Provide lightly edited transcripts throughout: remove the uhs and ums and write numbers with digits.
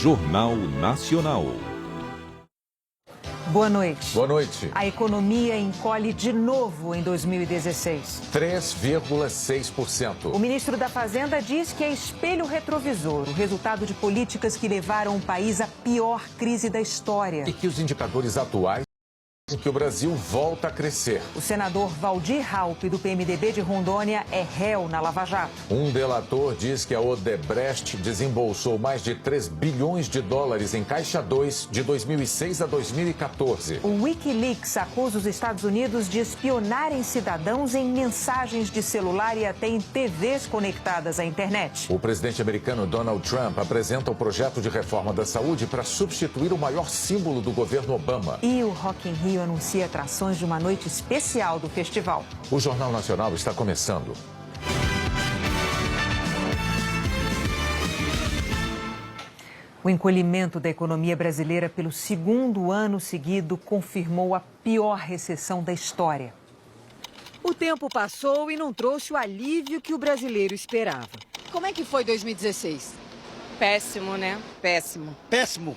Jornal Nacional. Boa noite. Boa noite. A economia encolhe de novo em 2016. 3,6%. O ministro da Fazenda diz que é espelho retrovisor, o resultado de políticas que levaram o país à pior crise da história. E que os indicadores atuais em que o Brasil volta a crescer. O senador Valdir Raupp, do PMDB de Rondônia, é réu na Lava Jato. Um delator diz que a Odebrecht desembolsou mais de 3 bilhões de dólares em Caixa 2 de 2006 a 2014. O Wikileaks acusa os Estados Unidos de espionarem cidadãos em mensagens de celular e até em TVs conectadas à internet. O presidente americano Donald Trump apresenta o projeto de reforma da saúde para substituir o maior símbolo do governo Obama. E o Rock in Rio anuncia atrações de uma noite especial do festival. O Jornal Nacional está começando. O encolhimento da economia brasileira pelo segundo ano seguido confirmou a pior recessão da história. O tempo passou e não trouxe o alívio que o brasileiro esperava. Como é que foi 2016? Péssimo, né? Péssimo. Péssimo.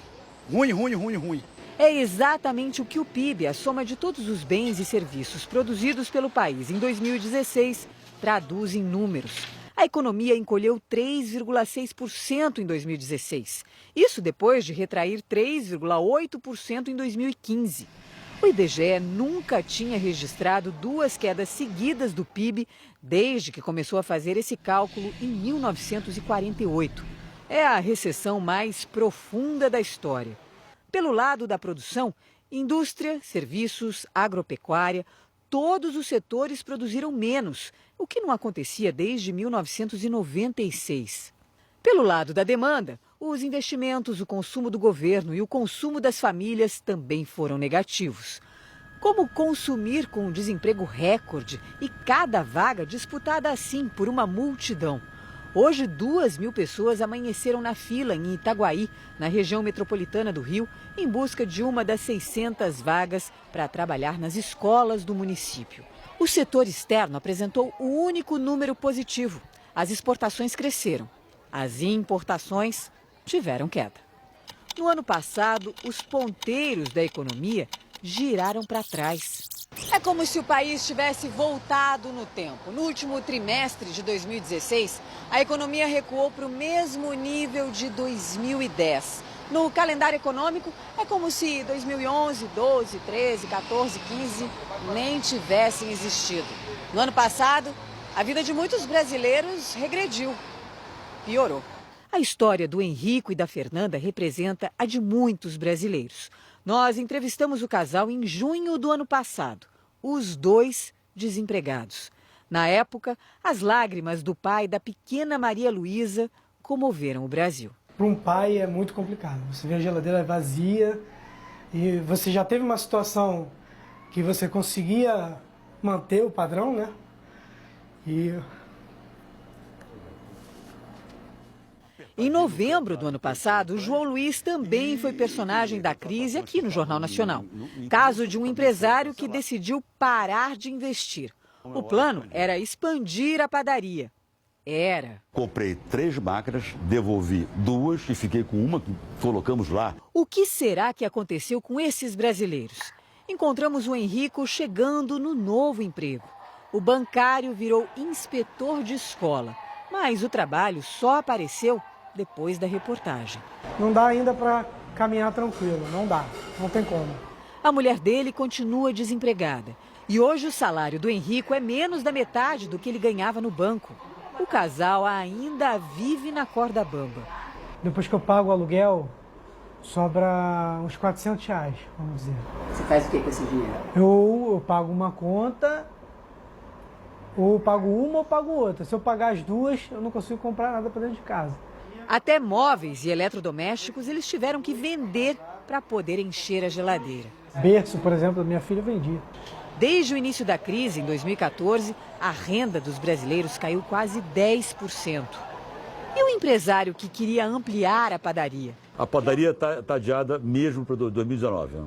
Ruim. É exatamente o que o PIB, a soma de todos os bens e serviços produzidos pelo país em 2016, traduz em números. A economia encolheu 3,6% em 2016. Isso depois de retrair 3,8% em 2015. O IBGE nunca tinha registrado duas quedas seguidas do PIB desde que começou a fazer esse cálculo em 1948. É a recessão mais profunda da história. Pelo lado da produção, indústria, serviços, agropecuária, todos os setores produziram menos, o que não acontecia desde 1996. Pelo lado da demanda, os investimentos, o consumo do governo e o consumo das famílias também foram negativos. Como consumir com um desemprego recorde e cada vaga disputada assim por uma multidão? Hoje, 2.000 pessoas amanheceram na fila em Itaguaí, na região metropolitana do Rio, em busca de uma das 600 vagas para trabalhar nas escolas do município. O setor externo apresentou o único número positivo. As exportações cresceram. As importações tiveram queda. No ano passado, os ponteiros da economia giraram para trás. É como se o país tivesse voltado no tempo. No último trimestre de 2016, a economia recuou para o mesmo nível de 2010. No calendário econômico, é como se 2011, 12, 13, 14, 15 nem tivessem existido. No ano passado, a vida de muitos brasileiros regrediu, piorou. A história do Henrico e da Fernanda representa a de muitos brasileiros. Nós entrevistamos o casal em junho do ano passado, os dois desempregados. Na época, as lágrimas do pai da pequena Maria Luísa comoveram o Brasil. Para um pai é muito complicado. Você vê a geladeira vazia e você já teve uma situação que você conseguia manter o padrão, né? Em novembro do ano passado, o João Luiz também foi personagem da crise aqui no Jornal Nacional. Caso de um empresário que decidiu parar de investir. O plano era expandir a padaria. Comprei 3 máquinas, devolvi 2 e fiquei com uma que colocamos lá. O que será que aconteceu com esses brasileiros? Encontramos o Henrico chegando no novo emprego. O bancário virou inspetor de escola, mas o trabalho só apareceu depois da reportagem. Não dá ainda para caminhar tranquilo, não tem como. A mulher dele continua desempregada. E hoje o salário do Henrico é menos da metade do que ele ganhava no banco. O casal ainda vive na corda bamba. Depois que eu pago o aluguel, sobra uns R$400, vamos dizer. Você faz o que com esse dinheiro? Eu pago uma conta, ou eu pago uma ou pago outra. Se eu pagar as duas, eu não consigo comprar nada para dentro de casa. Até móveis e eletrodomésticos eles tiveram que vender para poder encher a geladeira. Berço, por exemplo, da minha filha vendia. Desde o início da crise, em 2014, a renda dos brasileiros caiu quase 10%. E o empresário que queria ampliar a padaria? A padaria está adiada mesmo para 2019.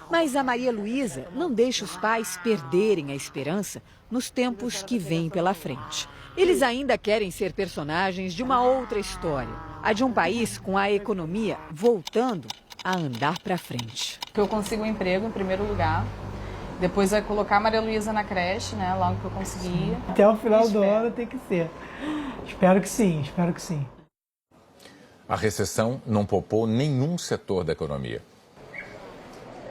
Mas a Maria Luísa não deixa os pais perderem a esperança nos tempos que vêm pela frente. Eles ainda querem ser personagens de uma outra história, a de um país com a economia voltando a andar para frente. Que eu consiga um emprego em primeiro lugar, depois é colocar a Maria Luísa na creche, né, logo que eu conseguir. Até o final do ano tem que ser. Espero que sim, espero que sim. A recessão não poupou nenhum setor da economia.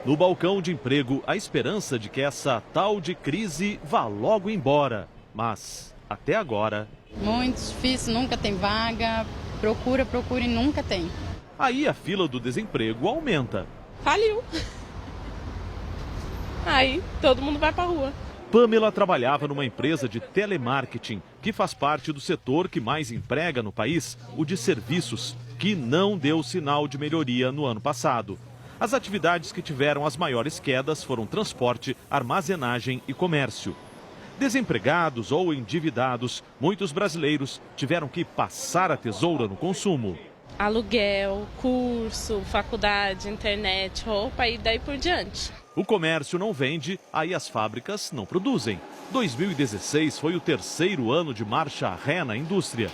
No balcão de emprego, a esperança de que essa tal de crise vá logo embora. Mas, até agora... Muito difícil, nunca tem vaga, procura e nunca tem. Aí a fila do desemprego aumenta. Faliu. Aí todo mundo vai pra rua. Pamela trabalhava numa empresa de telemarketing, que faz parte do setor que mais emprega no país, o de serviços, que não deu sinal de melhoria no ano passado. As atividades que tiveram as maiores quedas foram transporte, armazenagem e comércio. Desempregados ou endividados, muitos brasileiros tiveram que passar a tesoura no consumo. Aluguel, curso, faculdade, internet, roupa e daí por diante. O comércio não vende, aí as fábricas não produzem. 2016 foi o terceiro ano de marcha ré na indústria.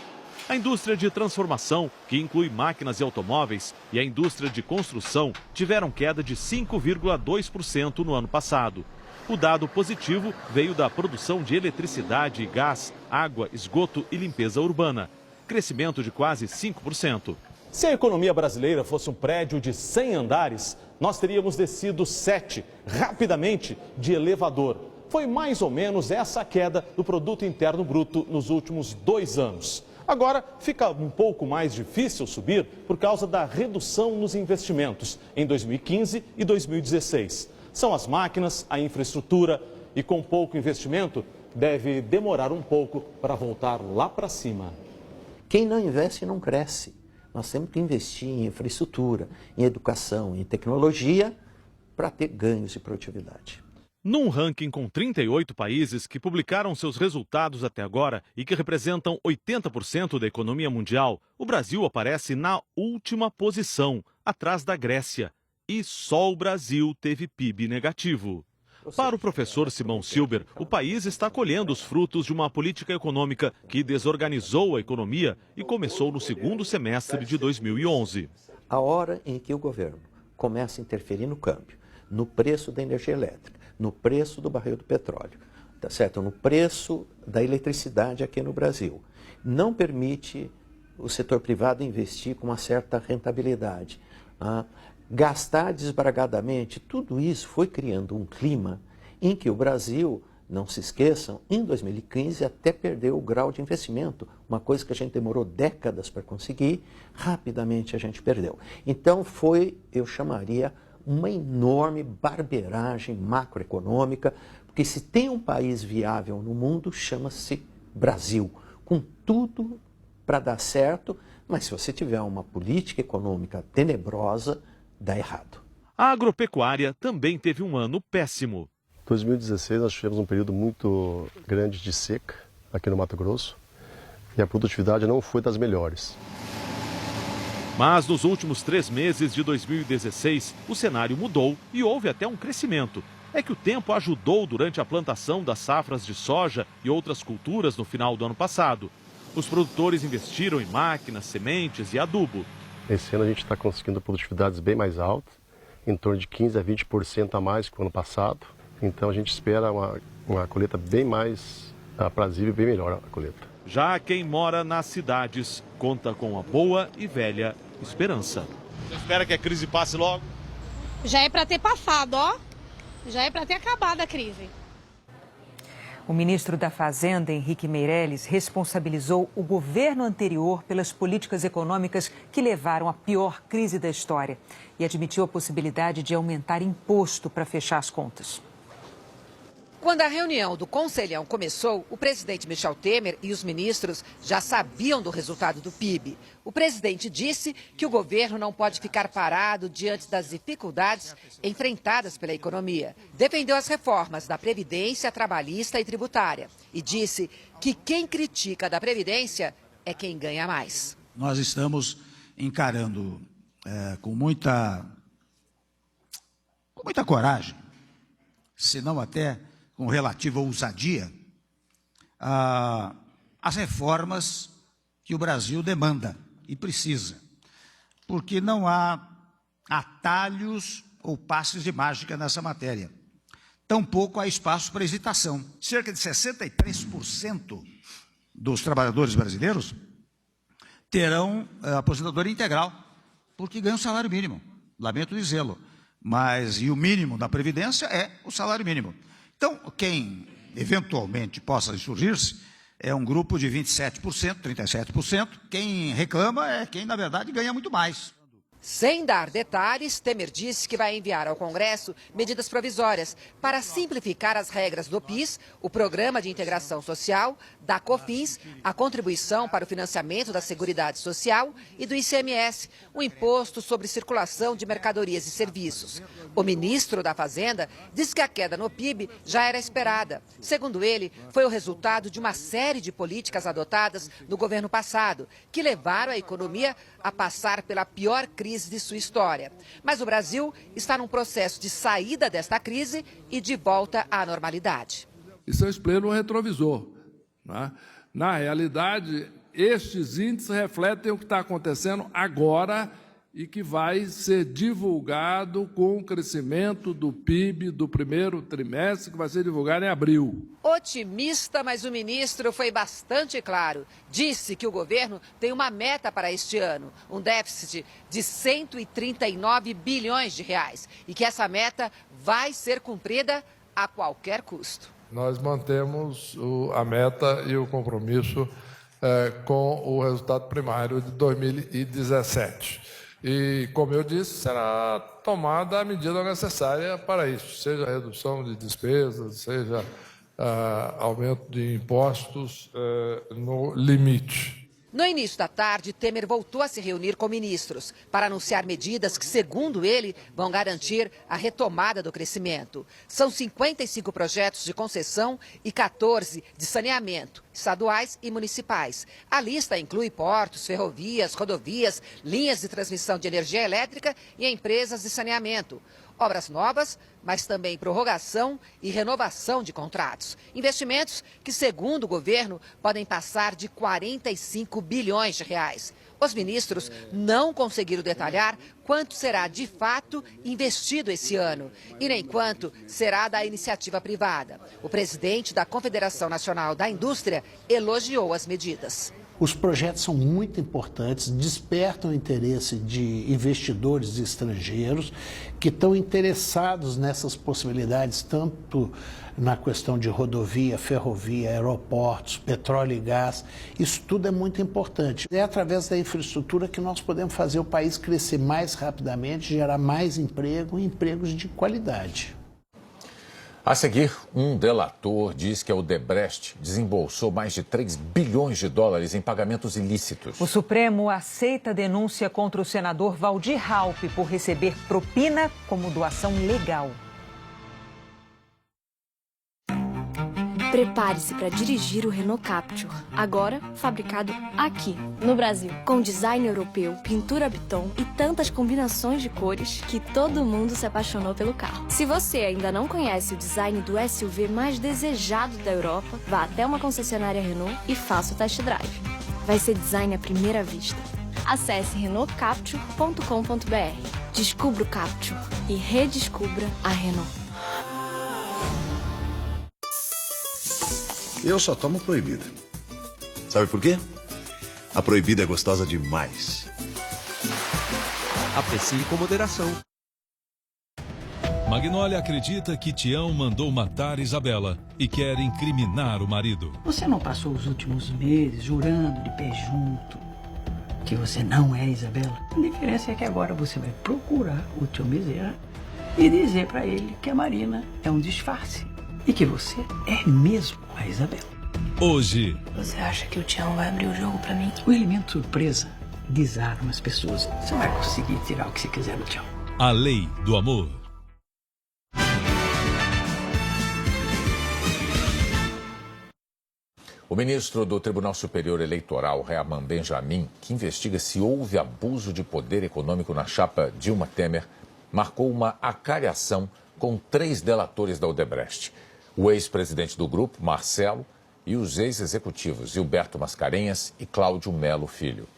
A indústria de transformação, que inclui máquinas e automóveis, e a indústria de construção tiveram queda de 5,2% no ano passado. O dado positivo veio da produção de eletricidade e gás, água, esgoto e limpeza urbana. Crescimento de quase 5%. Se a economia brasileira fosse um prédio de 100 andares, nós teríamos descido 7, rapidamente, de elevador. Foi mais ou menos essa a queda do Produto Interno Bruto nos últimos 2 anos. Agora, fica um pouco mais difícil subir por causa da redução nos investimentos em 2015 e 2016. São as máquinas, a infraestrutura e com pouco investimento deve demorar um pouco para voltar lá para cima. Quem não investe não cresce. Nós temos que investir em infraestrutura, em educação, em tecnologia para ter ganhos de produtividade. Num ranking com 38 países que publicaram seus resultados até agora e que representam 80% da economia mundial, o Brasil aparece na última posição, atrás da Grécia. E só o Brasil teve PIB negativo. Para o professor Simão Silber, o país está colhendo os frutos de uma política econômica que desorganizou a economia e começou no segundo semestre de 2011. A hora em que o governo começa a interferir no câmbio, no preço da energia elétrica, no preço do barril do petróleo, tá certo? No preço da eletricidade aqui no Brasil, não permite o setor privado investir com uma certa rentabilidade, gastar desbragadamente, tudo isso foi criando um clima em que o Brasil, não se esqueçam, em 2015 até perdeu o grau de investimento, uma coisa que a gente demorou décadas para conseguir, rapidamente a gente perdeu. Então foi, eu chamaria, uma enorme barbeiragem macroeconômica, porque se tem um país viável no mundo, chama-se Brasil, com tudo para dar certo, mas se você tiver uma política econômica tenebrosa, dá errado. A agropecuária também teve um ano péssimo. Em 2016 nós tivemos um período muito grande de seca aqui no Mato Grosso e a produtividade não foi das melhores. Mas nos últimos 3 meses de 2016, o cenário mudou e houve até um crescimento. É que o tempo ajudou durante a plantação das safras de soja e outras culturas no final do ano passado. Os produtores investiram em máquinas, sementes e adubo. Esse ano a gente está conseguindo produtividades bem mais altas, em torno de 15% a 20% a mais que o ano passado. Então a gente espera uma colheita bem mais aprazível e bem melhor a colheita. Já quem mora nas cidades conta com a boa e velha esperança. Você espera que a crise passe logo? Já é para ter passado, ó. Já é para ter acabado a crise. O ministro da Fazenda, Henrique Meirelles, responsabilizou o governo anterior pelas políticas econômicas que levaram à pior crise da história e admitiu a possibilidade de aumentar imposto para fechar as contas. Quando a reunião do Conselhão começou, o presidente Michel Temer e os ministros já sabiam do resultado do PIB. O presidente disse que o governo não pode ficar parado diante das dificuldades enfrentadas pela economia. Defendeu as reformas da Previdência, trabalhista e tributária. E disse que quem critica da Previdência é quem ganha mais. Nós estamos encarando com muita muita coragem, se não até com relativa ousadia, as reformas que o Brasil demanda e precisa, porque não há atalhos ou passes de mágica nessa matéria. Tampouco há espaço para hesitação. Cerca de 63% dos trabalhadores brasileiros terão aposentadoria integral, porque ganham salário mínimo. Lamento dizê-lo, mas e o mínimo da Previdência é o salário mínimo. Então, quem eventualmente possa insurgir-se é um grupo de 27%, 37%. Quem reclama é quem, na verdade, ganha muito mais. Sem dar detalhes, Temer disse que vai enviar ao Congresso medidas provisórias para simplificar as regras do PIS, o Programa de Integração Social, da COFINS, a contribuição para o financiamento da Seguridade Social e do ICMS, o Imposto sobre Circulação de Mercadorias e Serviços. O ministro da Fazenda disse que a queda no PIB já era esperada. Segundo ele, foi o resultado de uma série de políticas adotadas no governo passado, que levaram a economia a passar pela pior crise de sua história. Mas o Brasil está num processo de saída desta crise e de volta à normalidade. Isso é espelho no retrovisor, né? Na realidade, estes índices refletem o que está acontecendo agora e que vai ser divulgado com o crescimento do PIB do primeiro trimestre, que vai ser divulgado em abril. Otimista, mas o ministro foi bastante claro. Disse que o governo tem uma meta para este ano, um déficit de 139 bilhões de reais, e que essa meta vai ser cumprida a qualquer custo. Nós mantemos a meta e o compromisso com o resultado primário de 2017. E, como eu disse, será tomada a medida necessária para isso, seja redução de despesas, seja aumento de impostos no limite. No início da tarde, Temer voltou a se reunir com ministros para anunciar medidas que, segundo ele, vão garantir a retomada do crescimento. São 55 projetos de concessão e 14 de saneamento, estaduais e municipais. A lista inclui portos, ferrovias, rodovias, linhas de transmissão de energia elétrica e empresas de saneamento. Obras novas, mas também prorrogação e renovação de contratos. Investimentos que, segundo o governo, podem passar de 45 bilhões de reais. Os ministros não conseguiram detalhar quanto será de fato investido esse ano e nem quanto será da iniciativa privada. O presidente da Confederação Nacional da Indústria elogiou as medidas. Os projetos são muito importantes, despertam o interesse de investidores estrangeiros que estão interessados nessas possibilidades, tanto na questão de rodovia, ferrovia, aeroportos, petróleo e gás. Isso tudo é muito importante. É através da infraestrutura que nós podemos fazer o país crescer mais rapidamente, gerar mais emprego e empregos de qualidade. A seguir, um delator diz que a Odebrecht desembolsou mais de 3 bilhões de dólares em pagamentos ilícitos. O Supremo aceita a denúncia contra o senador Waldir Raupp por receber propina como doação legal. Prepare-se para dirigir o Renault Captur, agora fabricado aqui, no Brasil. Com design europeu, pintura Biton e tantas combinações de cores que todo mundo se apaixonou pelo carro. Se você ainda não conhece o design do SUV mais desejado da Europa, vá até uma concessionária Renault e faça o test drive. Vai ser design à primeira vista. Acesse renaultcaptur.com.br. Descubra o Captur e redescubra a Renault. Eu só tomo Proibida. Sabe por quê? A Proibida é gostosa demais. Aprecie com moderação. Magnólia acredita que Tião mandou matar Isabela e quer incriminar o marido. Você não passou os últimos meses jurando de pé junto que você não é Isabela? A diferença é que agora você vai procurar o Tião Bezerra e dizer para ele que a Marina é um disfarce. E que você é mesmo a Isabela. Hoje. Você acha que o Tião vai abrir o jogo pra mim? O elemento surpresa desarma as pessoas. Você vai conseguir tirar o que você quiser do Tião. A lei do amor. O ministro do Tribunal Superior Eleitoral, Rehaman Benjamin, que investiga se houve abuso de poder econômico na chapa Dilma Temer, marcou uma acariação com 3 delatores da Odebrecht. O ex-presidente do grupo, Marcelo, e os ex-executivos Gilberto Mascarenhas e Cláudio Melo Filho.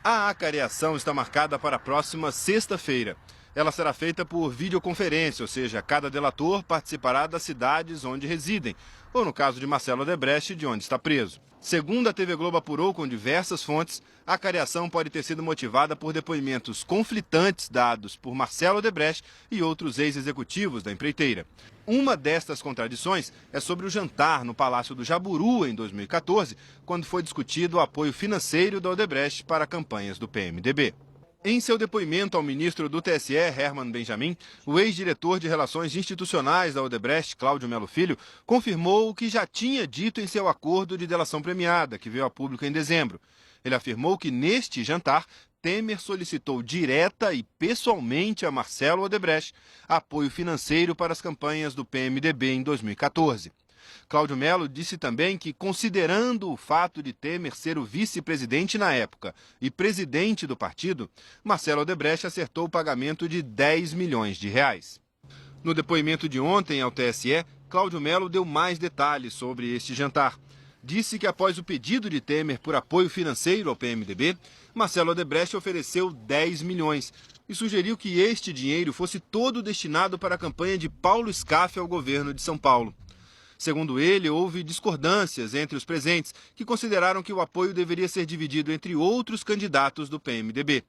A acariação está marcada para a próxima sexta-feira. Ela será feita por videoconferência, ou seja, cada delator participará das cidades onde residem, ou no caso de Marcelo Odebrecht, de onde está preso. Segundo a TV Globo apurou com diversas fontes, a acariação pode ter sido motivada por depoimentos conflitantes dados por Marcelo Odebrecht e outros ex-executivos da empreiteira. Uma destas contradições é sobre o jantar no Palácio do Jaburu em 2014, quando foi discutido o apoio financeiro da Odebrecht para campanhas do PMDB. Em seu depoimento ao ministro do TSE, Herman Benjamin, o ex-diretor de Relações Institucionais da Odebrecht, Cláudio Melo Filho, confirmou o que já tinha dito em seu acordo de delação premiada, que veio a público em dezembro. Ele afirmou que neste jantar, Temer solicitou direta e pessoalmente a Marcelo Odebrecht apoio financeiro para as campanhas do PMDB em 2014. Cláudio Melo disse também que, considerando o fato de Temer ser o vice-presidente na época e presidente do partido, Marcelo Odebrecht acertou o pagamento de 10 milhões de reais. No depoimento de ontem ao TSE, Cláudio Melo deu mais detalhes sobre este jantar. Disse que após o pedido de Temer por apoio financeiro ao PMDB, Marcelo Odebrecht ofereceu 10 milhões e sugeriu que este dinheiro fosse todo destinado para a campanha de Paulo Scaff ao governo de São Paulo. Segundo ele, houve discordâncias entre os presentes, que consideraram que o apoio deveria ser dividido entre outros candidatos do PMDB.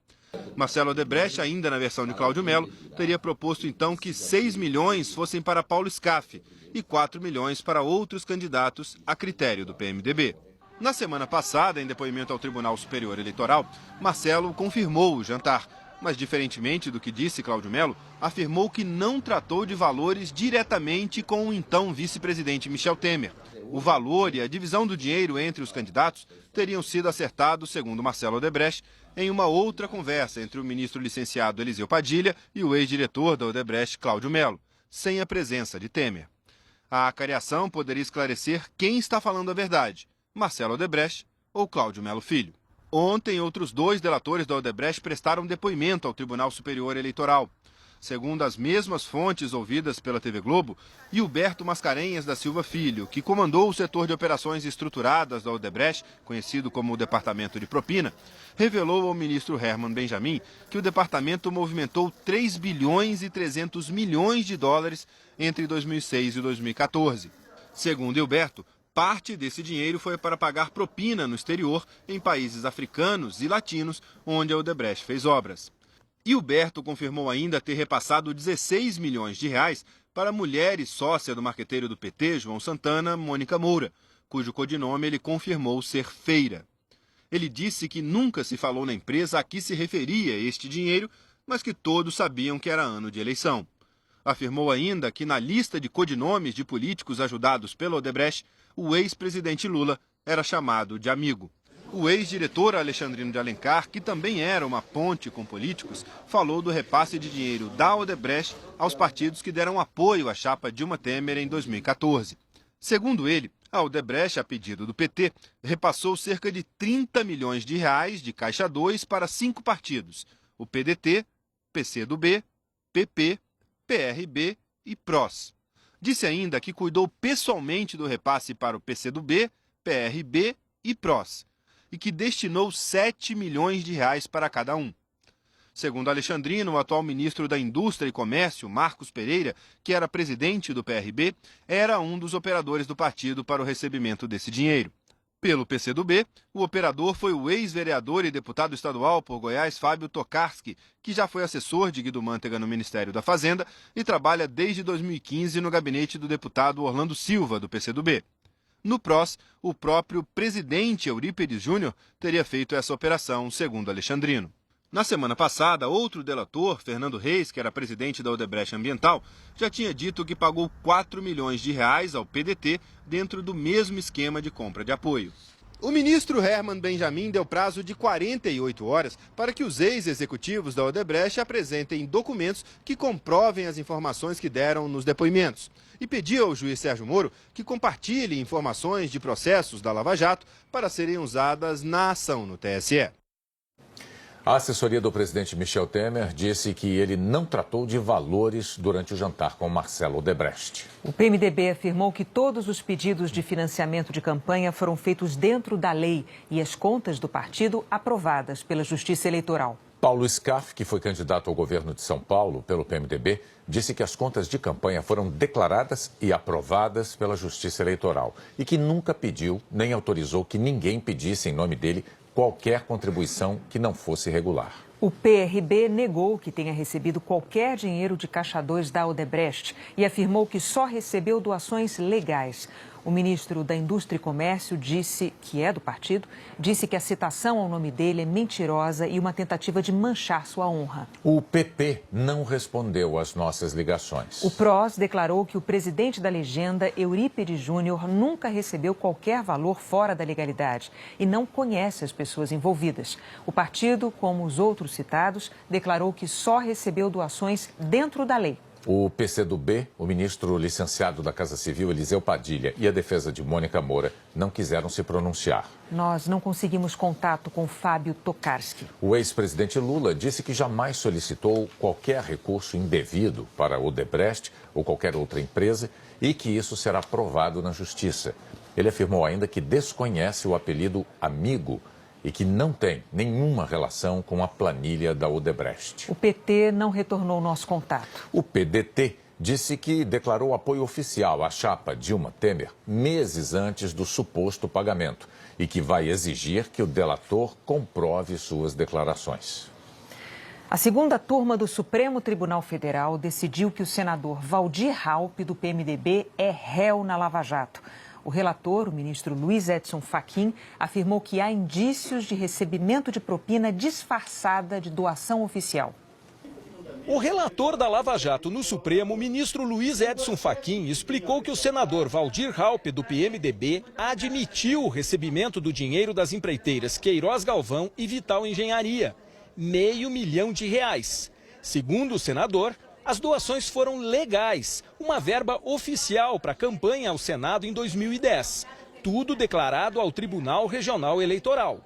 Marcelo Odebrecht, ainda na versão de Cláudio Melo, teria proposto então que 6 milhões fossem para Paulo Scaff e 4 milhões para outros candidatos a critério do PMDB. Na semana passada, em depoimento ao Tribunal Superior Eleitoral, Marcelo confirmou o jantar, mas, diferentemente do que disse Cláudio Melo, afirmou que não tratou de valores diretamente com o então vice-presidente Michel Temer. O valor e a divisão do dinheiro entre os candidatos teriam sido acertados, segundo Marcelo Odebrecht, em uma outra conversa entre o ministro licenciado Eliseu Padilha e o ex-diretor da Odebrecht, Cláudio Melo, sem a presença de Temer. A acariação poderia esclarecer quem está falando a verdade, Marcelo Odebrecht ou Cláudio Melo Filho. Ontem, outros 2 delatores da Odebrecht prestaram depoimento ao Tribunal Superior Eleitoral. Segundo as mesmas fontes ouvidas pela TV Globo, Gilberto Mascarenhas da Silva Filho, que comandou o setor de operações estruturadas da Odebrecht, conhecido como o Departamento de Propina, revelou ao ministro Herman Benjamin que o departamento movimentou 3 bilhões e 300 milhões de dólares entre 2006 e 2014. Segundo Gilberto, parte desse dinheiro foi para pagar propina no exterior, em países africanos e latinos, onde a Odebrecht fez obras. Gilberto confirmou ainda ter repassado 16 milhões de reais para a mulher e sócia do marqueteiro do PT, João Santana, Mônica Moura, cujo codinome ele confirmou ser Feira. Ele disse que nunca se falou na empresa a que se referia este dinheiro, mas que todos sabiam que era ano de eleição. Afirmou ainda que na lista de codinomes de políticos ajudados pela Odebrecht, o ex-presidente Lula era chamado de amigo. O ex-diretor Alexandrino de Alencar, que também era uma ponte com políticos, falou do repasse de dinheiro da Odebrecht aos partidos que deram apoio à chapa Dilma Temer em 2014. Segundo ele, a Odebrecht, a pedido do PT, repassou cerca de 30 milhões de reais de Caixa 2 para 5 partidos: o PDT, PCdoB, PP, PRB e PROS. Disse ainda que cuidou pessoalmente do repasse para o PCdoB, PRB e PROS, e que destinou 7 milhões de reais para cada um. Segundo Alexandrino, o atual ministro da Indústria e Comércio, Marcos Pereira, que era presidente do PRB, era um dos operadores do partido para o recebimento desse dinheiro. Pelo PCdoB, o operador foi o ex-vereador e deputado estadual por Goiás, Fábio Tokarski, que já foi assessor de Guido Mantega no Ministério da Fazenda e trabalha desde 2015 no gabinete do deputado Orlando Silva, do PCdoB. No PROS, o próprio presidente Eurípides Júnior teria feito essa operação, segundo Alexandrino. Na semana passada, outro delator, Fernando Reis, que era presidente da Odebrecht Ambiental, já tinha dito que pagou 4 milhões de reais ao PDT dentro do mesmo esquema de compra de apoio. O ministro Herman Benjamin deu prazo de 48 horas para que os ex-executivos da Odebrecht apresentem documentos que comprovem as informações que deram nos depoimentos e pediu ao juiz Sérgio Moro que compartilhe informações de processos da Lava Jato para serem usadas na ação no TSE. A assessoria do presidente Michel Temer disse que ele não tratou de valores durante o jantar com Marcelo Odebrecht. O PMDB afirmou que todos os pedidos de financiamento de campanha foram feitos dentro da lei e as contas do partido aprovadas pela Justiça Eleitoral. Paulo Scaff, que foi candidato ao governo de São Paulo pelo PMDB, disse que as contas de campanha foram declaradas e aprovadas pela Justiça Eleitoral e que nunca pediu nem autorizou que ninguém pedisse em nome dele qualquer contribuição que não fosse regular. O PRB negou que tenha recebido qualquer dinheiro de Caixa 2 da Odebrecht e afirmou que só recebeu doações legais. O ministro da Indústria e Comércio que é do partido, disse que a citação ao nome dele é mentirosa e uma tentativa de manchar sua honra. O PP não respondeu às nossas ligações. O PROS declarou que o presidente da legenda, Eurípides Júnior, nunca recebeu qualquer valor fora da legalidade e não conhece as pessoas envolvidas. O partido, como os outros citados, declarou que só recebeu doações dentro da lei. O PCdoB, o ministro licenciado da Casa Civil, Eliseu Padilha, e a defesa de Mônica Moura não quiseram se pronunciar. Nós não conseguimos contato com Fábio Tokarski. O ex-presidente Lula disse que jamais solicitou qualquer recurso indevido para Odebrecht ou qualquer outra empresa e que isso será provado na justiça. Ele afirmou ainda que desconhece o apelido amigo e que não tem nenhuma relação com a planilha da Odebrecht. O PT não retornou nosso contato. O PDT disse que declarou apoio oficial à chapa Dilma Temer meses antes do suposto pagamento e que vai exigir que o delator comprove suas declarações. A segunda turma do Supremo Tribunal Federal decidiu que o senador Waldir Raupp, do PMDB, é réu na Lava Jato. O relator, o ministro Luiz Edson Fachin, afirmou que há indícios de recebimento de propina disfarçada de doação oficial. O relator da Lava Jato no Supremo, o ministro Luiz Edson Fachin, explicou que o senador Waldir Raupp, do PMDB, admitiu o recebimento do dinheiro das empreiteiras Queiroz Galvão e Vital Engenharia, R$500 mil. Segundo o senador, as doações foram legais, uma verba oficial para a campanha ao Senado em 2010. Tudo declarado ao Tribunal Regional Eleitoral.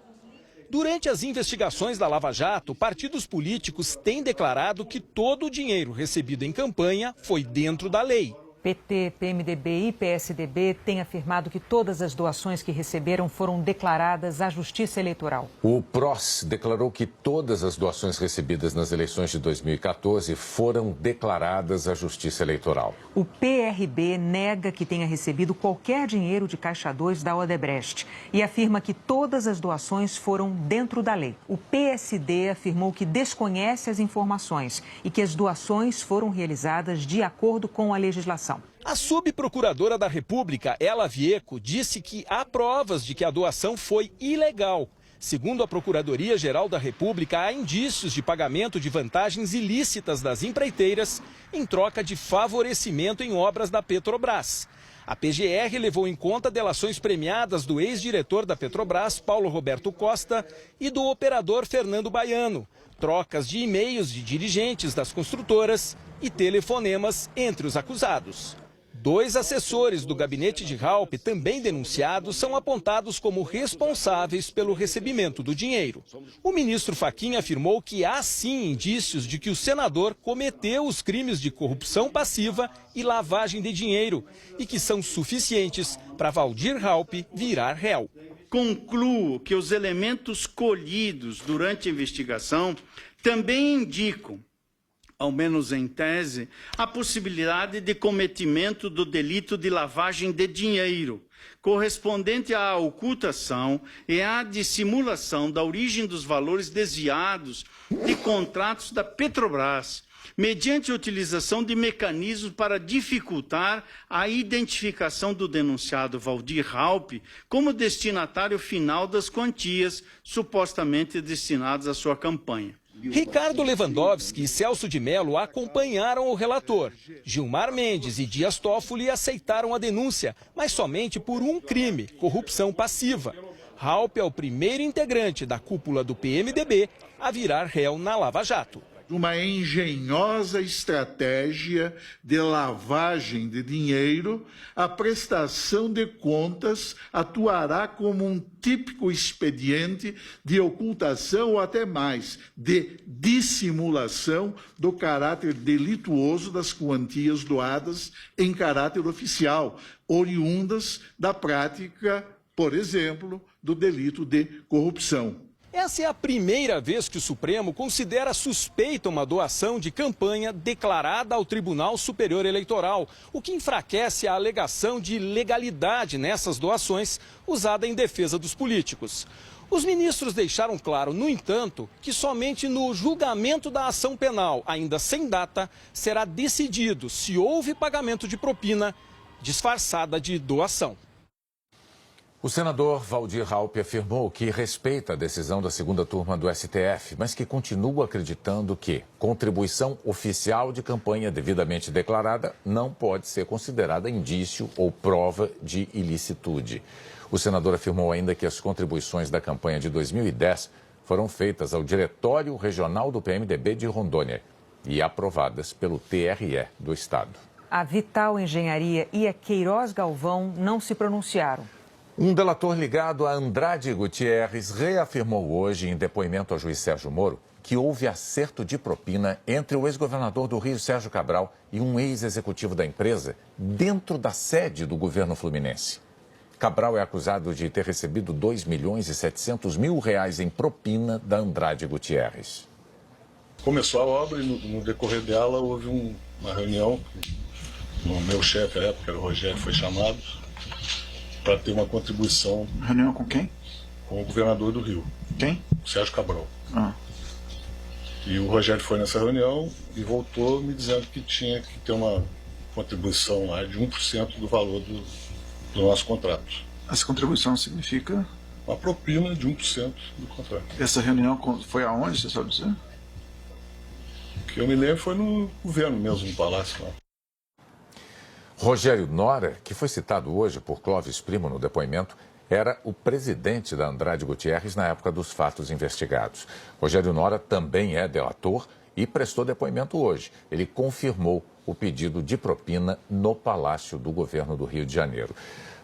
Durante as investigações da Lava Jato, partidos políticos têm declarado que todo o dinheiro recebido em campanha foi dentro da lei. PT, PMDB e PSDB têm afirmado que todas as doações que receberam foram declaradas à Justiça Eleitoral. O PROS declarou que todas as doações recebidas nas eleições de 2014 foram declaradas à Justiça Eleitoral. O PRB nega que tenha recebido qualquer dinheiro de Caixa 2 da Odebrecht e afirma que todas as doações foram dentro da lei. O PSD afirmou que desconhece as informações e que as doações foram realizadas de acordo com a legislação. A subprocuradora da República, Ela Vieco, disse que há provas de que a doação foi ilegal. Segundo a Procuradoria-Geral da República, há indícios de pagamento de vantagens ilícitas das empreiteiras em troca de favorecimento em obras da Petrobras. A PGR levou em conta delações premiadas do ex-diretor da Petrobras, Paulo Roberto Costa, e do operador Fernando Baiano, trocas de e-mails de dirigentes das construtoras e telefonemas entre os acusados. 2 assessores do gabinete de Raupp, também denunciados, são apontados como responsáveis pelo recebimento do dinheiro. O ministro Fachin afirmou que há sim indícios de que o senador cometeu os crimes de corrupção passiva e lavagem de dinheiro e que são suficientes para Waldir Raupp virar réu. Concluo que os elementos colhidos durante a investigação também indicam, ao menos em tese, a possibilidade de cometimento do delito de lavagem de dinheiro, correspondente à ocultação e à dissimulação da origem dos valores desviados de contratos da Petrobras, mediante a utilização de mecanismos para dificultar a identificação do denunciado Waldir Raupp como destinatário final das quantias supostamente destinadas à sua campanha. Ricardo Lewandowski e Celso de Mello acompanharam o relator. Gilmar Mendes e Dias Toffoli aceitaram a denúncia, mas somente por um crime, corrupção passiva. Raupp é o primeiro integrante da cúpula do PMDB a virar réu na Lava Jato. Uma engenhosa estratégia de lavagem de dinheiro, a prestação de contas atuará como um típico expediente de ocultação ou até mais, de dissimulação do caráter delituoso das quantias doadas em caráter oficial, oriundas da prática, por exemplo, do delito de corrupção. Essa é a primeira vez que o Supremo considera suspeita uma doação de campanha declarada ao Tribunal Superior Eleitoral, o que enfraquece a alegação de legalidade nessas doações usada em defesa dos políticos. Os ministros deixaram claro, no entanto, que somente no julgamento da ação penal, ainda sem data, será decidido se houve pagamento de propina disfarçada de doação. O senador Waldir Raupp afirmou que respeita a decisão da segunda turma do STF, mas que continua acreditando que contribuição oficial de campanha devidamente declarada não pode ser considerada indício ou prova de ilicitude. O senador afirmou ainda que as contribuições da campanha de 2010 foram feitas ao Diretório Regional do PMDB de Rondônia e aprovadas pelo TRE do Estado. A Vital Engenharia e a Queiroz Galvão não se pronunciaram. Um delator ligado a Andrade Gutierrez reafirmou hoje, em depoimento ao juiz Sérgio Moro, que houve acerto de propina entre o ex-governador do Rio, Sérgio Cabral, e um ex-executivo da empresa dentro da sede do governo fluminense. Cabral é acusado de ter recebido R$2.700.000 em propina da Andrade Gutierrez. Começou a obra e no decorrer dela houve uma reunião. O meu chefe à época, era o Rogério, foi chamado para ter uma contribuição. Reunião com quem? Com o governador do Rio. Quem? Sérgio Cabral. Ah. E o Rogério foi nessa reunião e voltou me dizendo que tinha que ter uma contribuição lá de 1% do valor do nosso contrato. Essa contribuição significa? Uma propina de 1% do contrato. Essa reunião foi aonde, você sabe dizer? O que eu me lembro foi no governo mesmo, no palácio lá. Rogério Nora, que foi citado hoje por Clóvis Primo no depoimento, era o presidente da Andrade Gutierrez na época dos fatos investigados. Rogério Nora também é delator e prestou depoimento hoje. Ele confirmou o pedido de propina no Palácio do Governo do Rio de Janeiro.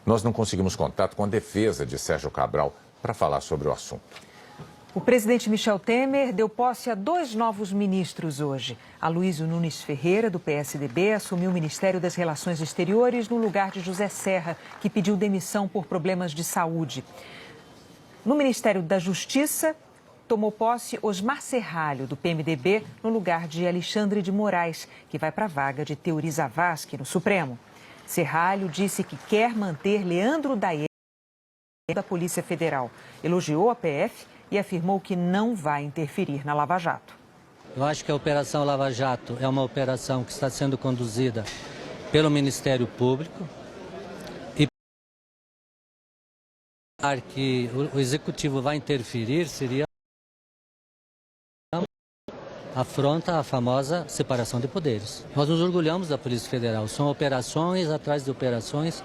Nós não conseguimos contato com a defesa de Sérgio Cabral para falar sobre o assunto. O presidente Michel Temer deu posse a 2 novos ministros hoje. Aloysio Nunes Ferreira, do PSDB, assumiu o Ministério das Relações Exteriores no lugar de José Serra, que pediu demissão por problemas de saúde. No Ministério da Justiça, tomou posse Osmar Serralho, do PMDB, no lugar de Alexandre de Moraes, que vai para a vaga de Teori Zavascki no Supremo. Serralho disse que quer manter Leandro Daer da Polícia Federal. Elogiou a PF e afirmou que não vai interferir na Lava Jato. Eu acho que a Operação Lava Jato é uma operação que está sendo conduzida pelo Ministério Público e que o Executivo vai interferir seria afronta a famosa separação de poderes. Nós nos orgulhamos da Polícia Federal, são operações atrás de operações,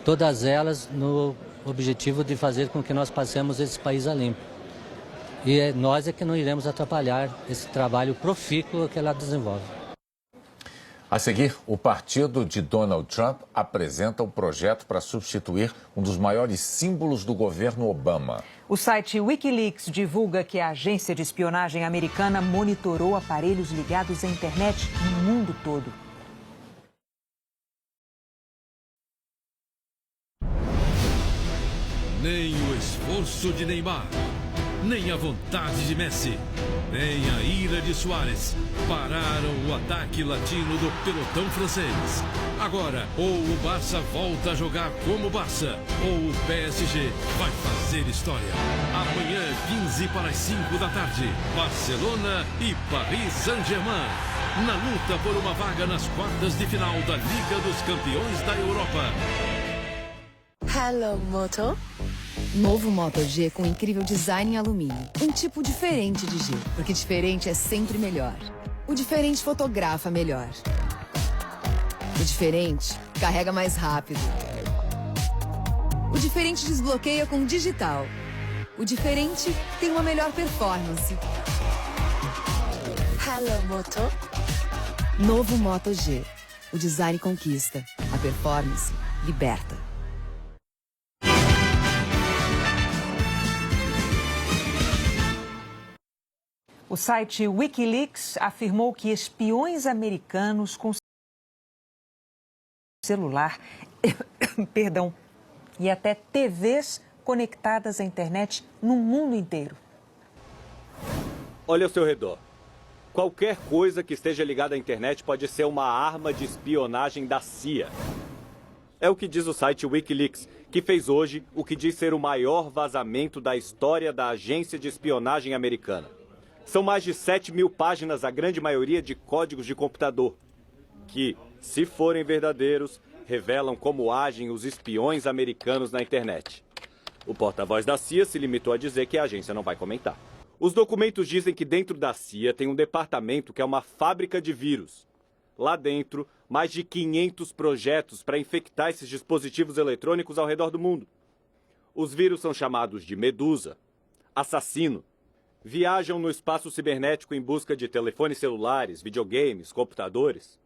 todas elas no objetivo de fazer com que nós passemos esse país a limpo. E nós é que não iremos atrapalhar esse trabalho profícuo que ela desenvolve. A seguir, o partido de Donald Trump apresenta um projeto para substituir um dos maiores símbolos do governo Obama. O site Wikileaks divulga que a agência de espionagem americana monitorou aparelhos ligados à internet no mundo todo. Nem o esforço de Neymar, nem a vontade de Messi, nem a ira de Suárez pararam o ataque latino do pelotão francês. Agora, ou o Barça volta a jogar como Barça, ou o PSG vai fazer história. Amanhã, 15 para as 5 da tarde, Barcelona e Paris Saint-Germain, na luta por uma vaga nas quartas de final da Liga dos Campeões da Europa. Hello, Moto. Novo Moto G com incrível design em alumínio. Um tipo diferente de G, porque diferente é sempre melhor. O diferente fotografa melhor. O diferente carrega mais rápido. O diferente desbloqueia com digital. O diferente tem uma melhor performance. Hello, Moto. Novo Moto G. O design conquista. A performance liberta. O site Wikileaks afirmou que espiões americanos com celular, e até TVs conectadas à internet no mundo inteiro. Olha ao seu redor. Qualquer coisa que esteja ligada à internet pode ser uma arma de espionagem da CIA. É o que diz o site Wikileaks, que fez hoje o que diz ser o maior vazamento da história da agência de espionagem americana. São mais de 7.000 páginas, a grande maioria de códigos de computador, que, se forem verdadeiros, revelam como agem os espiões americanos na internet. O porta-voz da CIA se limitou a dizer que a agência não vai comentar. Os documentos dizem que dentro da CIA tem um departamento que é uma fábrica de vírus. Lá dentro, mais de 500 projetos para infectar esses dispositivos eletrônicos ao redor do mundo. Os vírus são chamados de Medusa, Assassino. Viajam no espaço cibernético em busca de telefones celulares, videogames, computadores.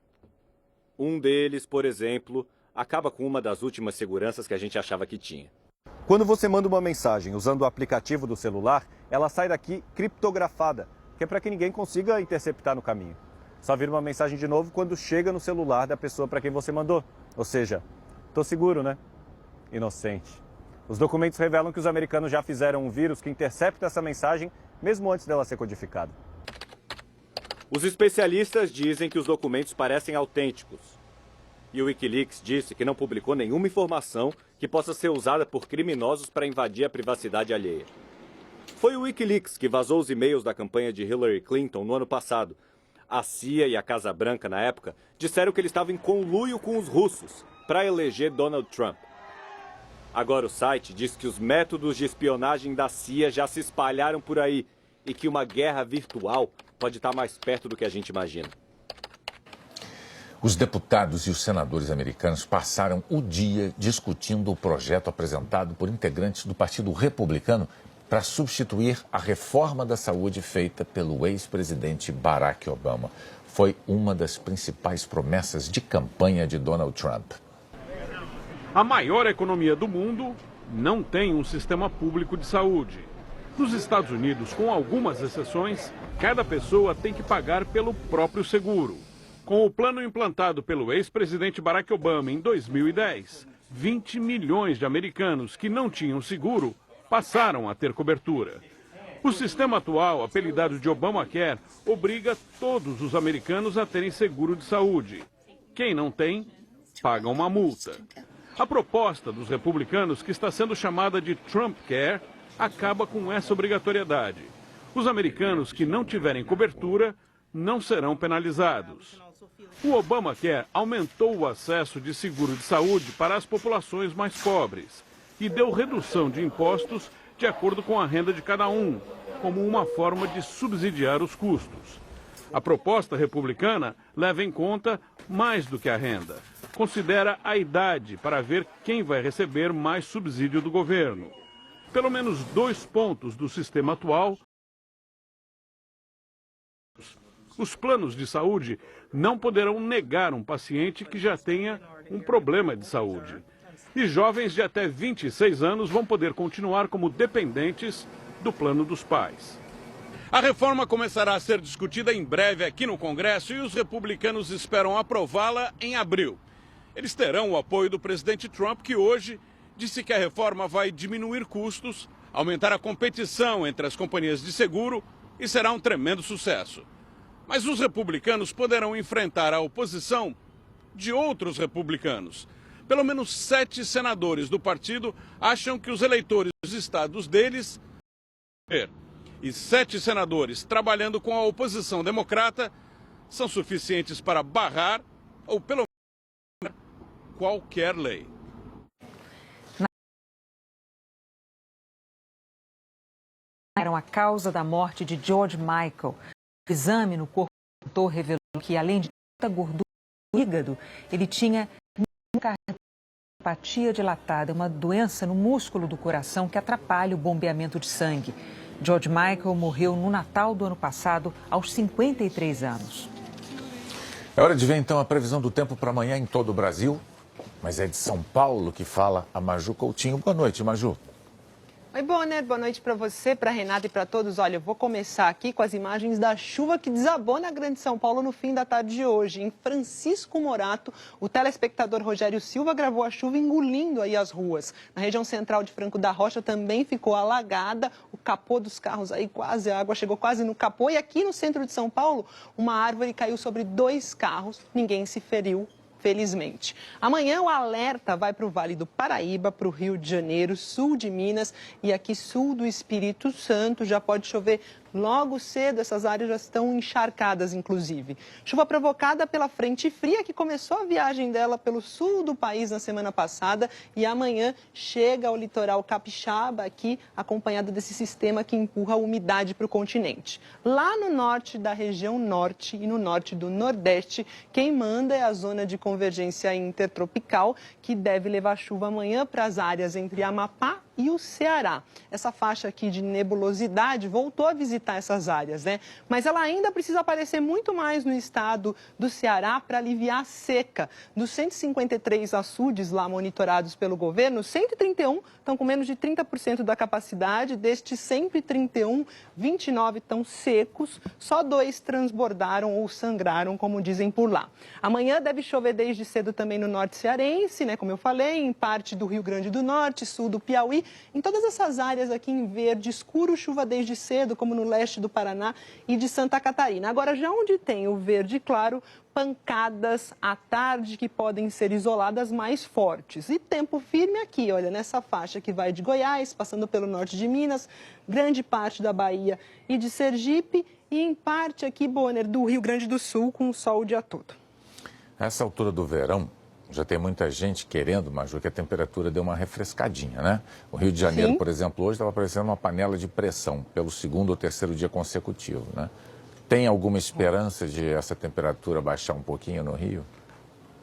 Um deles, por exemplo, acaba com uma das últimas seguranças que a gente achava que tinha. Quando você manda uma mensagem usando o aplicativo do celular, ela sai daqui criptografada, que é para que ninguém consiga interceptar no caminho. Só vira uma mensagem de novo quando chega no celular da pessoa para quem você mandou. Ou seja, tô seguro, né? Inocente. Os documentos revelam que os americanos já fizeram um vírus que intercepta essa mensagem mesmo antes dela ser codificada. Os especialistas dizem que os documentos parecem autênticos. E o Wikileaks disse que não publicou nenhuma informação que possa ser usada por criminosos para invadir a privacidade alheia. Foi o Wikileaks que vazou os e-mails da campanha de Hillary Clinton no ano passado. A CIA e a Casa Branca, na época, disseram que ele estava em conluio com os russos para eleger Donald Trump. Agora o site diz que os métodos de espionagem da CIA já se espalharam por aí e que uma guerra virtual pode estar mais perto do que a gente imagina. Os deputados e os senadores americanos passaram o dia discutindo o projeto apresentado por integrantes do Partido Republicano para substituir a reforma da saúde feita pelo ex-presidente Barack Obama. Foi uma das principais promessas de campanha de Donald Trump. A maior economia do mundo não tem um sistema público de saúde. Nos Estados Unidos, com algumas exceções, cada pessoa tem que pagar pelo próprio seguro. Com o plano implantado pelo ex-presidente Barack Obama em 2010, 20 milhões de americanos que não tinham seguro passaram a ter cobertura. O sistema atual, apelidado de Obamacare, obriga todos os americanos a terem seguro de saúde. Quem não tem, paga uma multa. A proposta dos republicanos, que está sendo chamada de Trump Care, acaba com essa obrigatoriedade. Os americanos que não tiverem cobertura não serão penalizados. O Obamacare aumentou o acesso de seguro de saúde para as populações mais pobres e deu redução de impostos de acordo com a renda de cada um, como uma forma de subsidiar os custos. A proposta republicana leva em conta mais do que a renda. Considera a idade para ver quem vai receber mais subsídio do governo. Pelo menos 2 pontos do sistema atual. Os planos de saúde não poderão negar um paciente que já tenha um problema de saúde. E jovens de até 26 anos vão poder continuar como dependentes do plano dos pais. A reforma começará a ser discutida em breve aqui no Congresso e os republicanos esperam aprová-la em abril. Eles terão o apoio do presidente Trump, que hoje disse que a reforma vai diminuir custos, aumentar a competição entre as companhias de seguro e será um tremendo sucesso. Mas os republicanos poderão enfrentar a oposição de outros republicanos. Pelo menos 7 senadores do partido acham que os eleitores dos estados deles... E 7 senadores trabalhando com a oposição democrata são suficientes para barrar ou pelo menos qualquer lei. A causa da morte de George Michael. O exame no corpo do doutor revelou que, além de muita gordura no fígado, ele tinha cardiopatia dilatada, uma doença no músculo do coração que atrapalha o bombeamento de sangue. George Michael morreu no Natal do ano passado, aos 53 anos. É hora de ver então a previsão do tempo para amanhã em todo o Brasil. Mas é de São Paulo que fala a Maju Coutinho. Boa noite, Maju. Oi, Bonner, boa noite para você, para Renata e para todos. Olha, eu vou começar aqui com as imagens da chuva que desabou na Grande São Paulo no fim da tarde de hoje. Em Francisco Morato, o telespectador Rogério Silva gravou a chuva engolindo aí as ruas. Na região central de Franco da Rocha também ficou alagada, o capô dos carros aí quase, a água chegou quase no capô. E aqui no centro de São Paulo, uma árvore caiu sobre 2 carros, ninguém se feriu. Felizmente. Amanhã o alerta vai para o Vale do Paraíba, para o Rio de Janeiro, sul de Minas e aqui sul do Espírito Santo. Já pode chover logo cedo, essas áreas já estão encharcadas, inclusive. Chuva provocada pela frente fria que começou a viagem dela pelo sul do país na semana passada e amanhã chega ao litoral capixaba aqui, acompanhada desse sistema que empurra a umidade para o continente. Lá no norte da região norte e no norte do nordeste, quem manda é a zona de convergência intertropical, que deve levar chuva amanhã para as áreas entre Amapá e o Ceará. Essa faixa aqui de nebulosidade voltou a visitar essas áreas, né? Mas ela ainda precisa aparecer muito mais no estado do Ceará para aliviar a seca. Dos 153 açudes lá monitorados pelo governo, 131 estão com menos de 30% da capacidade. Destes 131, 29 estão secos, só 2 transbordaram ou sangraram, como dizem por lá. Amanhã deve chover desde cedo também no norte cearense, né? Como eu falei, em parte do Rio Grande do Norte, sul do Piauí. Em todas essas áreas aqui em verde escuro, chuva desde cedo, como no leste do Paraná e de Santa Catarina. Agora, já onde tem o verde claro, pancadas à tarde que podem ser isoladas mais fortes. E tempo firme aqui, olha, nessa faixa que vai de Goiás, passando pelo norte de Minas, grande parte da Bahia e de Sergipe e em parte aqui, Bonner, do Rio Grande do Sul, com sol o dia todo. Nessa altura do verão, já tem muita gente querendo, Maju, que a temperatura dê uma refrescadinha, né? O Rio de Janeiro, por exemplo, hoje estava parecendo uma panela de pressão pelo 2º ou 3º dia consecutivo, né? Tem alguma esperança de essa temperatura baixar um pouquinho no Rio?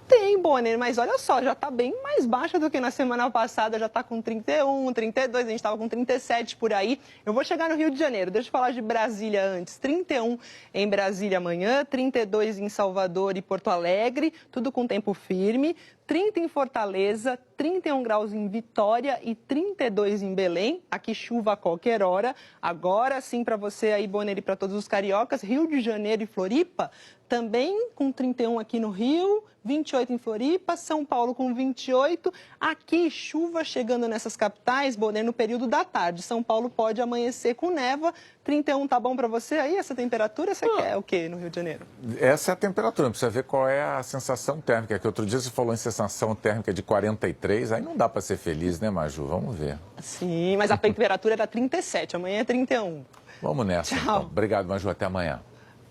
Tem, Bonner, mas olha só, já está bem mais baixa do que na semana passada, já está com 31, 32, a gente estava com 37 por aí. Eu vou chegar no Rio de Janeiro, deixa eu falar de Brasília antes. 31 em Brasília amanhã, 32 em Salvador e Porto Alegre, tudo com tempo firme. 30 em Fortaleza, 31 graus em Vitória e 32 em Belém. Aqui chuva a qualquer hora. Agora sim para você aí, Bonner, e para todos os cariocas, Rio de Janeiro e Floripa, também com 31 aqui no Rio, 28 em Floripa, São Paulo com 28. Aqui chuva chegando nessas capitais, Bonner, no período da tarde. São Paulo pode amanhecer com névoa. 31 tá bom para você aí, essa temperatura? Você quer o quê no Rio de Janeiro? Essa é a temperatura, precisa ver qual é a sensação térmica. Que outro dia você falou em sensação térmica de 43, aí não dá para ser feliz, né, Maju? Vamos ver. Sim, mas a temperatura era 37, amanhã é 31. Vamos nessa, Tchau. então. Obrigado, Maju, até amanhã.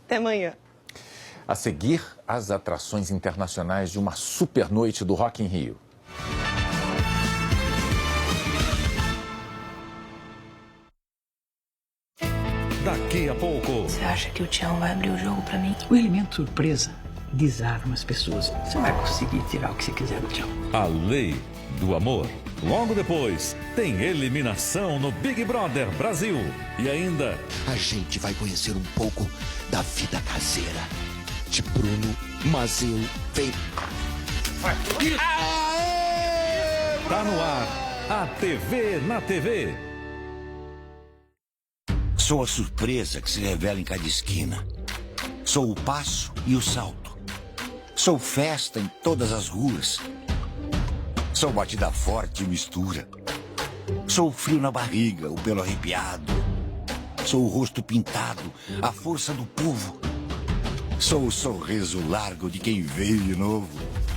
Até amanhã. A seguir, as atrações internacionais de uma super noite do Rock in Rio. Daqui a pouco. Você acha que o Tião vai abrir o jogo pra mim? O elemento surpresa desarma as pessoas. Você vai conseguir tirar o que você quiser do Tião. A lei do amor. Logo depois, tem eliminação no Big Brother Brasil. E ainda... a gente vai conhecer um pouco da vida caseira de Bruno Mazeu. Vem. Tá no ar, a TV na TV. Sou a surpresa que se revela em cada esquina. Sou o passo e o salto. Sou festa em todas as ruas. Sou batida forte e mistura. Sou o frio na barriga, o pelo arrepiado. Sou o rosto pintado, a força do povo. Sou o sorriso largo de quem veio de novo.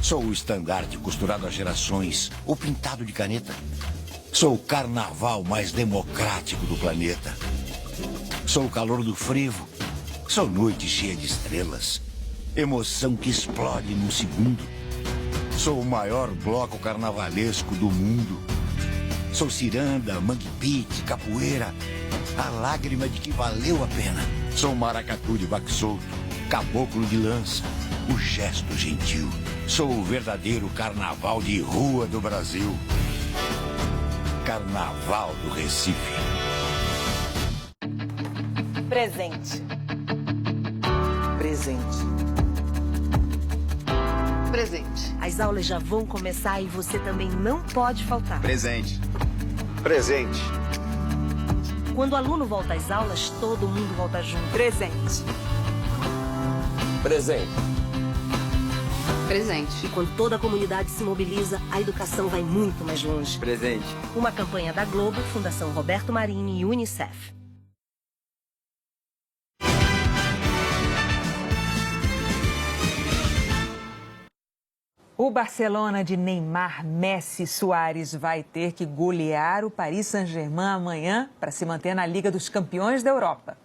Sou o estandarte costurado a gerações, ou pintado de caneta. Sou o carnaval mais democrático do planeta. Sou o calor do frevo. Sou noite cheia de estrelas. Emoção que explode num segundo. Sou o maior bloco carnavalesco do mundo. Sou ciranda, mangue beat, capoeira. A lágrima de que valeu a pena. Sou maracatu de baque solto, caboclo de lança, o gesto gentil. Sou o verdadeiro carnaval de rua do Brasil. Carnaval do Recife. Presente. Presente. Presente. As aulas já vão começar e você também não pode faltar. Presente. Presente. Quando o aluno volta às aulas, todo mundo volta junto. Presente. Presente. Presente. E quando toda a comunidade se mobiliza, a educação vai muito mais longe. Presente. Uma campanha da Globo, Fundação Roberto Marini e Unicef. O Barcelona de Neymar, Messi e Suárez vai ter que golear o Paris Saint-Germain amanhã para se manter na Liga dos Campeões da Europa.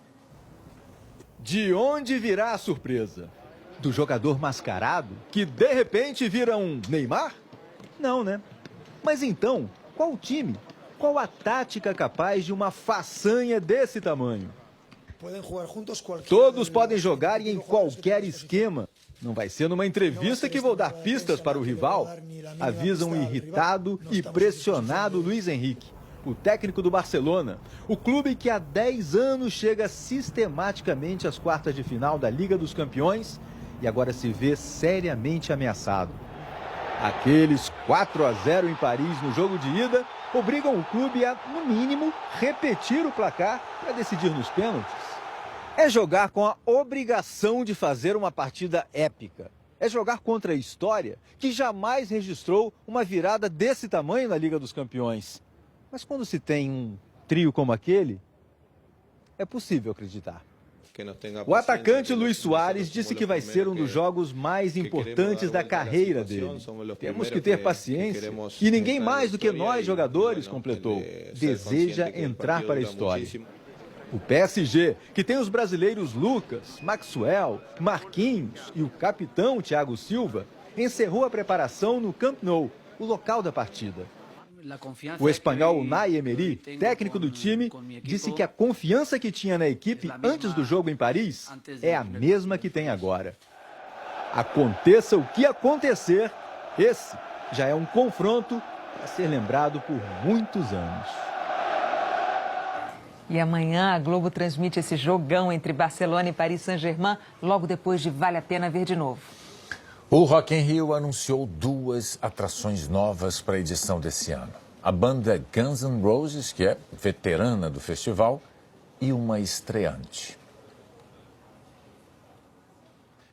De onde virá a surpresa? Do jogador mascarado que de repente vira um Neymar? Não, né? Mas então, qual o time? Qual a tática capaz de uma façanha desse tamanho? Todos podem jogar e em qualquer esquema. Não vai ser numa entrevista que vou dar pistas para o rival, avisa um irritado e pressionado Luiz Henrique, o técnico do Barcelona, o clube que há 10 anos chega sistematicamente às quartas de final da Liga dos Campeões e agora se vê seriamente ameaçado. Aqueles 4-0 em Paris no jogo de ida obrigam o clube a, no mínimo, repetir o placar para decidir nos pênaltis. É jogar com a obrigação de fazer uma partida épica. É jogar contra a história que jamais registrou uma virada desse tamanho na Liga dos Campeões. Mas quando se tem um trio como aquele, é possível acreditar. O atacante Luis Suárez disse que vai ser um dos jogos mais importantes da carreira dele. Temos que ter paciência. E ninguém mais do que nós, jogadores, completou. Deseja entrar para a história. O PSG, que tem os brasileiros Lucas, Maxwell, Marquinhos e o capitão Thiago Silva, encerrou a preparação no Camp Nou, o local da partida. O espanhol Unai Emery, técnico do time, disse que a confiança que tinha na equipe antes do jogo em Paris é a mesma que tem agora. Aconteça o que acontecer, esse já é um confronto para ser lembrado por muitos anos. E amanhã a Globo transmite esse jogão entre Barcelona e Paris Saint-Germain, logo depois de Vale a Pena Ver de Novo. O Rock in Rio anunciou 2 atrações novas para a edição desse ano. A banda Guns N' Roses, que é veterana do festival, e uma estreante.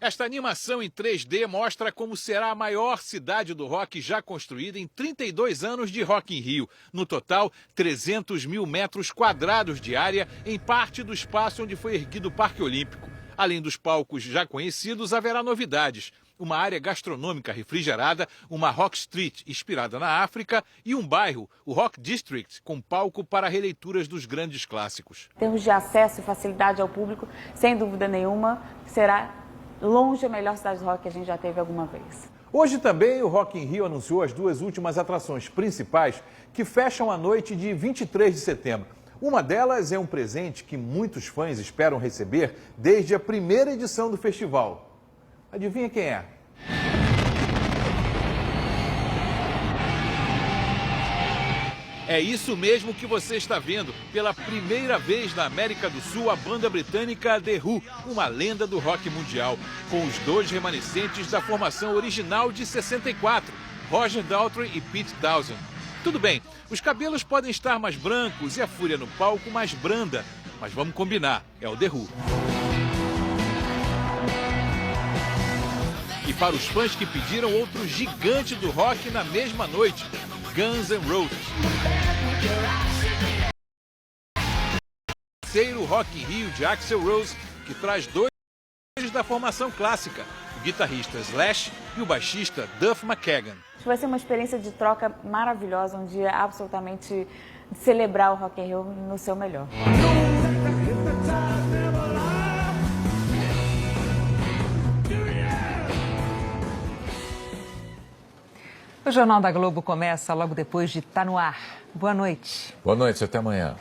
Esta animação em 3D mostra como será a maior cidade do rock já construída em 32 anos de Rock in Rio. No total, 300 mil metros quadrados de área em parte do espaço onde foi erguido o Parque Olímpico. Além dos palcos já conhecidos, haverá novidades. Uma área gastronômica refrigerada, uma Rock Street inspirada na África e um bairro, o Rock District, com palco para releituras dos grandes clássicos. Em termos de acesso e facilidade ao público, sem dúvida nenhuma, será longe a melhor cidade do rock que a gente já teve alguma vez. Hoje também o Rock in Rio anunciou as 2 últimas atrações principais que fecham a noite de 23 de setembro. Uma delas é um presente que muitos fãs esperam receber desde a primeira edição do festival. Adivinha quem é? É isso mesmo que você está vendo. Pela primeira vez na América do Sul, a banda britânica The Who, uma lenda do rock mundial, com os 2 remanescentes da formação original de 64, Roger Daltrey e Pete Townshend. Tudo bem, os cabelos podem estar mais brancos e a fúria no palco mais branda, mas vamos combinar, é o The Who. E para os fãs que pediram outro gigante do rock na mesma noite, Guns N' Roses. Terceiro Rock in Rio de Axl Rose, que traz 2 da formação clássica, o guitarrista Slash e o baixista Duff McKagan. Vai ser uma experiência de troca maravilhosa, um dia absolutamente de celebrar o Rock in Rio no seu melhor. O Jornal da Globo começa logo depois de Tá no Ar. Boa noite. Boa noite, até amanhã.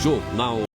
Jornal